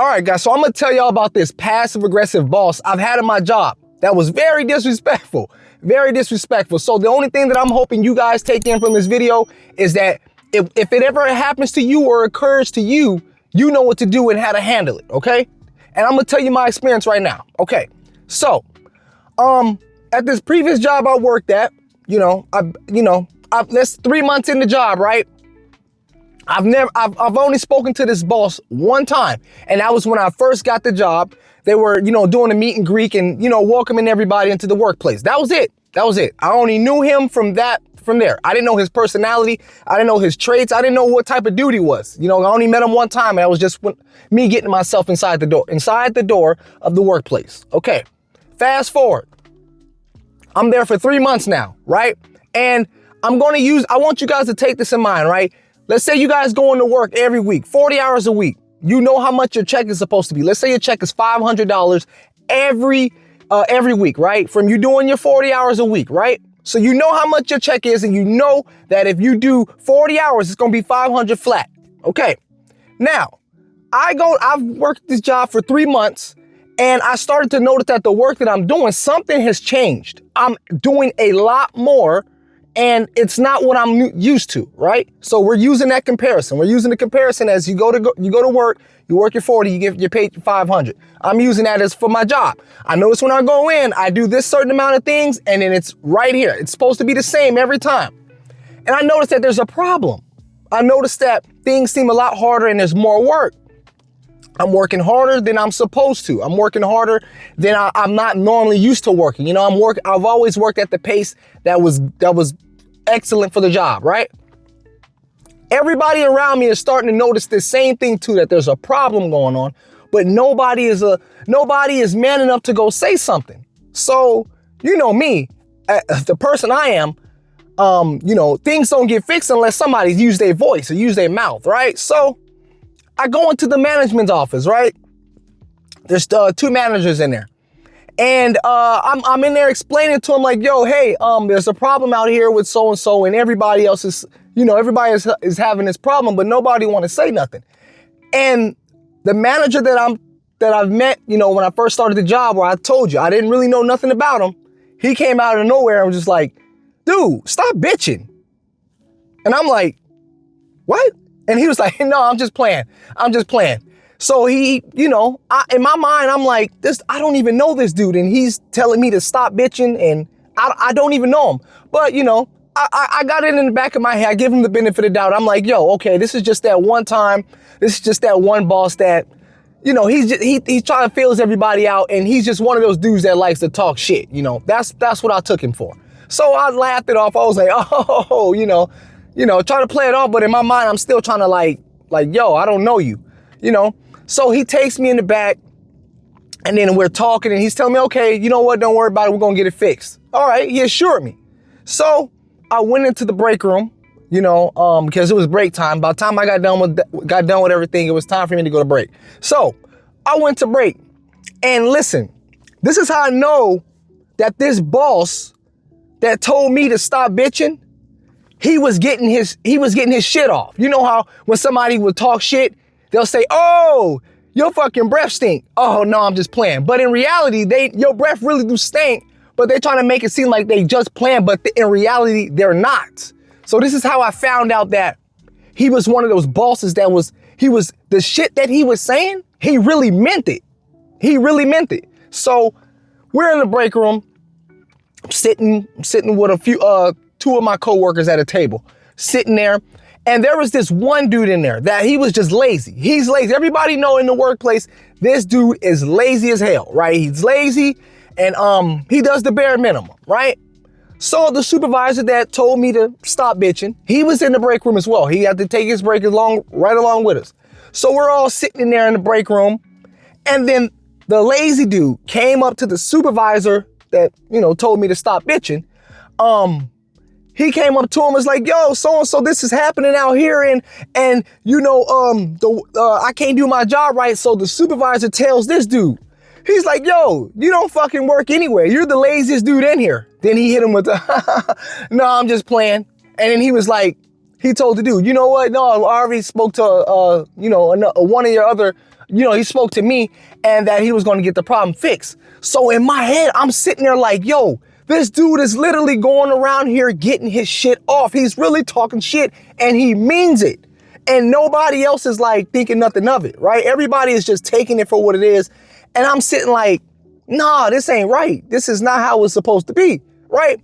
All right, guys, so I'm gonna tell y'all about this passive aggressive boss I've had in my job that was very disrespectful, very disrespectful. So the only thing that I'm hoping you guys take in from this video is that if it ever happens to you or occurs to you, you know what to do and how to handle it, okay? And I'm gonna tell you my experience right now, okay? So, at this previous job I worked at, that's 3 months in the job, right? I've only spoken to this boss one time, and that was when I first got the job. They were, doing a meet and greet and, welcoming everybody into the workplace. That was it. I only knew him from there. I didn't know his personality. I didn't know his traits. I didn't know what type of dude he was. I only met him one time, and that was just me getting myself inside the door of the workplace. Okay, fast forward. I'm there for 3 months now, right? And I want you guys to take this in mind, right? Let's say you guys go into work every week, 40 hours a week. You know how much your check is supposed to be. Let's say your check is $500 every week, right? From you doing your 40 hours a week, right? So you know how much your check is, and you know that if you do 40 hours, it's gonna be 500 flat. Okay. Now, I've worked this job for 3 months, and I started to notice that the work that I'm doing, something has changed. I'm doing a lot more, and it's not what I'm used to, right? So we're using that comparison. We're using the comparison as you go to work, you work your 40, you're paid 500. I'm using that as for my job. I notice when I go in, I do this certain amount of things, and then it's right here. It's supposed to be the same every time. And I noticed that there's a problem. I noticed that things seem a lot harder and there's more work. I'm working harder than I'm supposed to. I'm working harder than I'm not normally used to working. I've always worked at the pace that was excellent for the job, right? Everybody around me is starting to notice the same thing too, that there's a problem going on, but nobody is man enough to go say something. So, me, the person I am, things don't get fixed unless somebody's used their voice or use their mouth, right? So I go into the management's office, right? There's 2 managers in there. And I'm in there explaining to them like, yo, hey, there's a problem out here with so-and-so, and everybody else is, everybody is having this problem, but nobody want to say nothing. And the manager that I've met, when I first started the job, where I told you I didn't really know nothing about him, he came out of nowhere and was just like, dude, stop bitching. And I'm like, what? And he was like, no, I'm just playing. So he, in my mind, I'm like, I don't even know this dude. And he's telling me to stop bitching, and I don't even know him. But, I got it in the back of my head. I give him the benefit of the doubt. I'm like, yo, okay, this is just that one time. This is just that one boss that, he's trying to feels everybody out. And he's just one of those dudes that likes to talk shit. That's what I took him for. So I laughed it off. I was like, oh, trying to play it off. But in my mind, I'm still trying to like, yo, I don't know you, So he takes me in the back, and then we're talking, and he's telling me, okay, you know what? Don't worry about it. We're going to get it fixed. All right. He assured me. So I went into the break room, because it was break time. By the time I got done with everything, it was time for me to go to break. So I went to break, and listen, this is how I know that this boss that told me to stop bitching, he was getting his shit off. You know how when somebody would talk shit, they'll say, oh, your fucking breath stink. Oh, no, I'm just playing. But in reality, your breath really do stink, but they're trying to make it seem like they just playing, but in reality, they're not. So this is how I found out that he was one of those bosses the shit that he was saying, he really meant it. He really meant it. So we're in the break room. I'm sitting with a few, 2 of my coworkers at a table, sitting there. And there was this one dude in there that he was just lazy. He's lazy. Everybody know in the workplace, this dude is lazy as hell, right? He's lazy, and he does the bare minimum, right? So the supervisor that told me to stop bitching, he was in the break room as well. He had to take his break right along with us. So we're all sitting in there in the break room, and then the lazy dude came up to the supervisor that, told me to stop bitching. He came up to him and was like, yo, so-and-so, this is happening out here. And I can't do my job right. So the supervisor tells this dude, he's like, yo, you don't fucking work anywhere. You're the laziest dude in here. Then he hit him with the, no, I'm just playing. And then he was like, he told the dude, you know what? No, I already spoke to, one of your other, he spoke to me and that he was going to get the problem fixed. So in my head, I'm sitting there like, yo, this dude is literally going around here getting his shit off. He's really talking shit and he means it. And nobody else is like thinking nothing of it, right? Everybody is just taking it for what it is. And I'm sitting like, nah, this ain't right. This is not how it's supposed to be, right?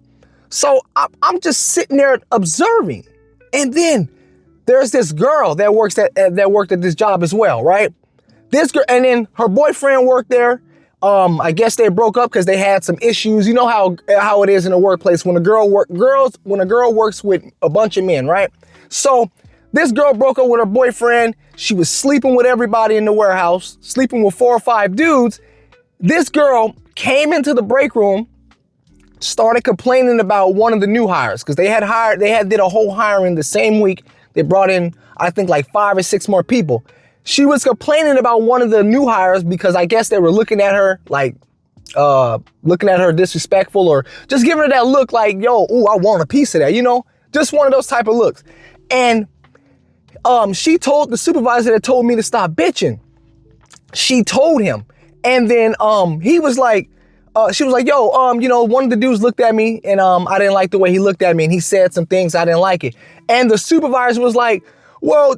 So I'm just sitting there observing. And then there's this girl that worked at this job as well, right? This girl, and then her boyfriend worked there. I guess they broke up because they had some issues. You know how it is in a workplace when a girl works with a bunch of men, right? So this girl broke up with her boyfriend. She was sleeping with everybody in the warehouse, sleeping with 4 or 5 dudes. This girl came into the break room, started complaining about one of the new hires because they did a whole hiring the same week. They brought in, I think, like 5 or 6 more people. She was complaining about one of the new hires because I guess they were looking at her disrespectful or just giving her that look like, yo, ooh, I want a piece of that, just one of those type of looks. And she told the supervisor that told me to stop bitching. She told him. And then he was like, she was like, yo, one of the dudes looked at me and I didn't like the way he looked at me and he said some things, I didn't like it. And the supervisor was like, well,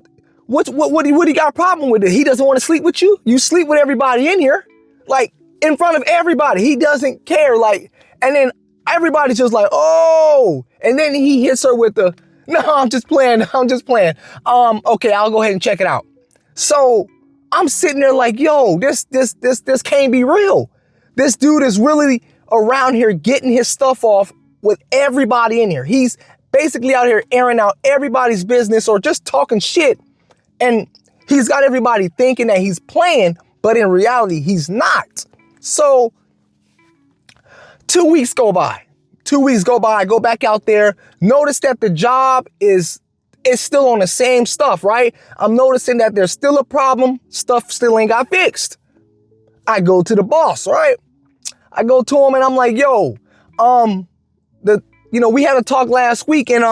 what do you got a problem with it? He doesn't want to sleep with you? You sleep with everybody in here, like in front of everybody. He doesn't care, like, and then everybody's just like, oh, and then he hits her with the, no, I'm just playing. Okay, I'll go ahead and check it out. So I'm sitting there like, yo, this can't be real. This dude is really around here getting his stuff off with everybody in here. He's basically out here airing out everybody's business or just talking shit. And he's got everybody thinking that he's playing, but in reality, he's not. So 2 weeks go by. I go back out there, notice that the job is still on the same stuff, right? I'm noticing that there's still a problem. Stuff still ain't got fixed. I go to the boss, right? I go to him and I'm like, yo, we had a talk last week and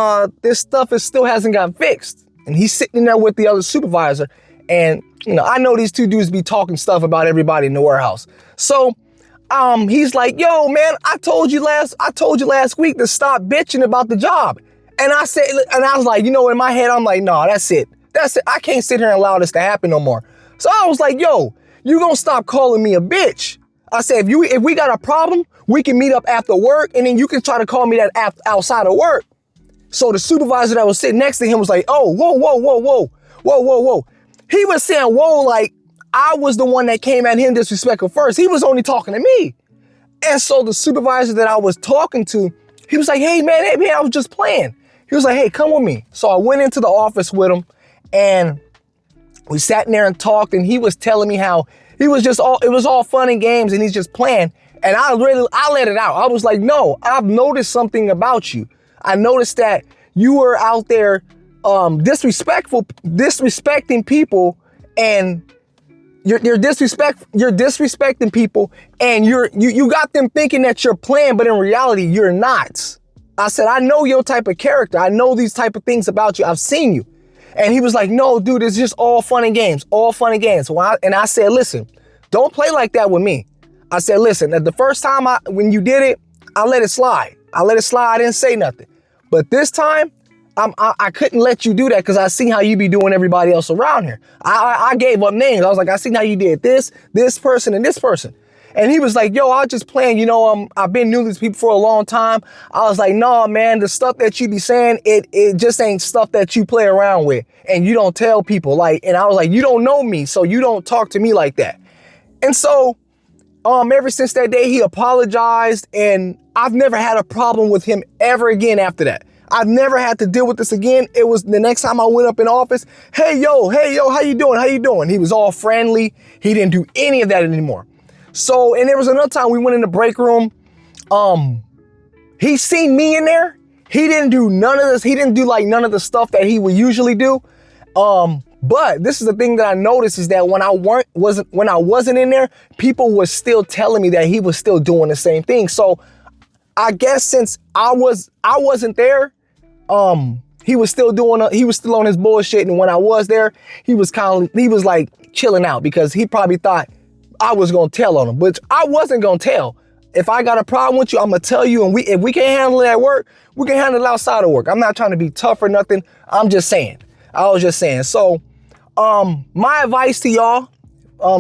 this stuff still hasn't gotten fixed. And he's sitting there with the other supervisor. And, I know these 2 dudes be talking stuff about everybody in the warehouse. So he's like, yo, man, I told you last week to stop bitching about the job. And I was like, in my head, I'm like, no, that's it. I can't sit here and allow this to happen no more. So I was like, yo, you gonna stop calling me a bitch. I said, if we got a problem, we can meet up after work and then you can try to call me that outside of work. So the supervisor that was sitting next to him was like, oh, whoa. He was saying, whoa, like I was the one that came at him disrespectful first. He was only talking to me. And so the supervisor that I was talking to, he was like, hey man, I was just playing. He was like, hey, come with me. So I went into the office with him and we sat in there and talked and he was telling me how it was all fun and games and he's just playing. And I let it out. I was like, no, I've noticed something about you. I noticed that you were out there disrespecting people and you're disrespecting people and you got them thinking that you're playing, but in reality, you're not. I said, I know your type of character. I know these type of things about you. I've seen you. And he was like, no, dude, it's just all fun and games, And I said, listen, don't play like that with me. I said, listen, the first time when you did it, I let it slide. I didn't say nothing. But this time, I couldn't let you do that because I see how you be doing everybody else around here. I gave up names. I was like, I seen how you did this person, and this person. And he was like, yo, I was just playing, I've been new to these people for a long time. I was like, no, man, the stuff that you be saying, it just ain't stuff that you play around with and you don't tell people. And I was like, you don't know me, so you don't talk to me like that. And so ever since that day, he apologized and I've never had a problem with him ever again after that. I've never had to deal with this again. It was the next time I went up in office. Hey, yo, how you doing? He was all friendly. He didn't do any of that anymore. So, and there was another time we went in the break room. He seen me in there. He didn't do none of this. He didn't do like none of the stuff that he would usually do. But this is the thing that I noticed is that when I wasn't in there, people were still telling me that he was still doing the same thing. So I guess since I wasn't there, he was still on his bullshit. And when I was there, he was like chilling out because he probably thought I was gonna tell on him, which I wasn't gonna tell. If I got a problem with you, I'm gonna tell you, and if we can't handle it at work, we can handle it outside of work. I'm not trying to be tough or nothing. I'm just saying. I was just saying. So, my advice to y'all,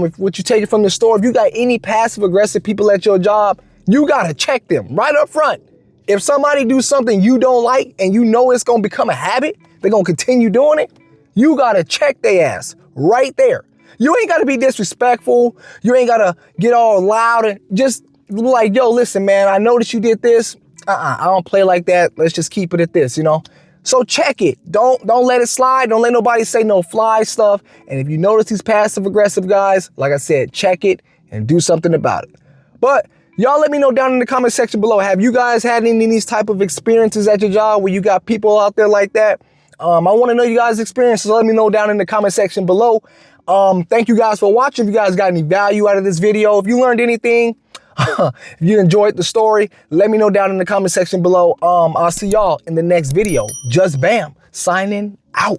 if what you take it from the store, if you got any passive aggressive people at your job, you gotta check them right up front. If somebody do something you don't like and you know it's gonna become a habit, they're gonna continue doing it, you gotta check their ass right there. You ain't gotta be disrespectful. You ain't gotta get all loud and just like, yo, listen, man, I noticed you did this. I don't play like that. Let's just keep it at this, you know? So check it. Don't let it slide. Don't let nobody say no fly stuff. And if you notice these passive aggressive guys, like I said, check it and do something about it. But y'all let me know down in the comment section below. Have you guys had any of these type of experiences at your job where you got people out there like that? I want to know you guys' experiences. Let me know down in the comment section below. Thank you guys for watching. If you guys got any value out of this video, if you learned anything, if you enjoyed the story, let me know down in the comment section below. I'll see y'all in the next video. Just Bam, signing out.